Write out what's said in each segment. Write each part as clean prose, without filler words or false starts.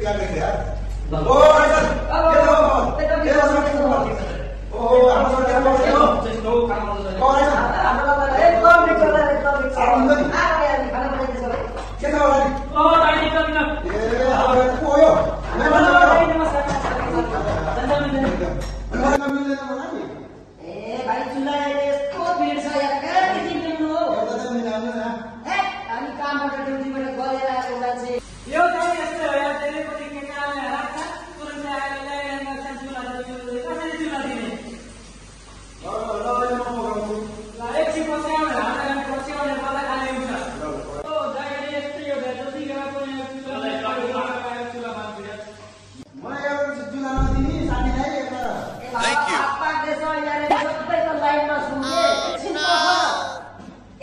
क्या देखे यार ओ सर ये ओ हम सब क्या बोल रहे हो और ऐसा एकदम ठीक चल रहा है एकदम ठीक आ गया खाना बनाने के समय कैसा हो रहा है ओ टाइम निकल ना ये हमारे को आयो मैं बना नमस्कार ए भाई चुला यस्तो भीड छ यार कति दिन दिनु हो एउटा त मिलाउनु न हे हामी कामबाट ड्युटीबाट गएर आएको मान्छे यो चाहिँ यस्तो हो यार त्यसले पनि के काम राख्छ तुरुन्तै आएर ल्याएर चुला कसरी चुला दिने ल एकछिन पछि आउने हामी पछि आउने मलाई खाने हुन्छ ओ जागिर यस्तै हो जति बेला पनि चुला बाँध्छ मलाई एउटा चुला नदिने साथीलाई एउटा थ्यांक यू आपा देशो यार सबै त लाइनमा सुन्ने एकछिन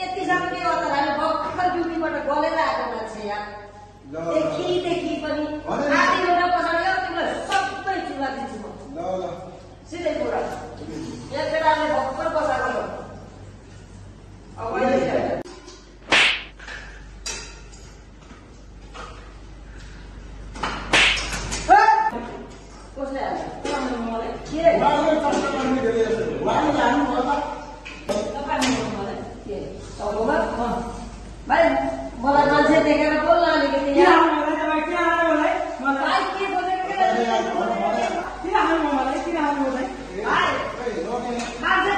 यति सानो के हो त हामी भर्खर ड्युटीबाट गलेर आएको मान्छे यार देखि पनि आधी घण्टा पछाडि तिमीलाई सबै चुला दिन्छु म ल सिधै कुरा एक बेलाले भर्खर बसाएको हो अब कसले आयो मलाई के मलाई कष्ट गर्ने धेरै जस्तो उहाँले जानु भयो त तपाईले मलाई के सबैमा भाइ मलाई मान्छे देखेर बोल्न अलिकति यहाँ मलाई के आयो मलाई के बोलेको किन हाल्नु मलाई किन हाल्नु मलाई भाइ मान्छे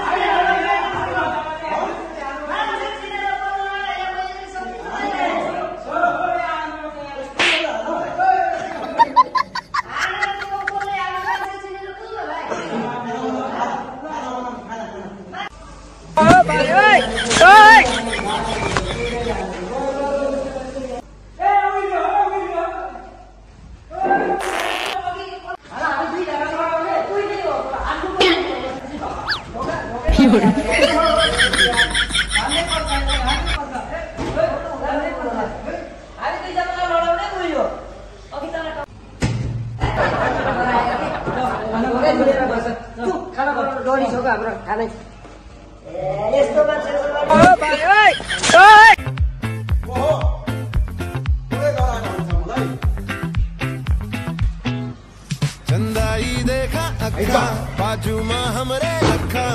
डोरी छ हाम्रो खाने यस्तो मान्छे चंदाई देखा अक्खा बाजू में हमरे अक्खा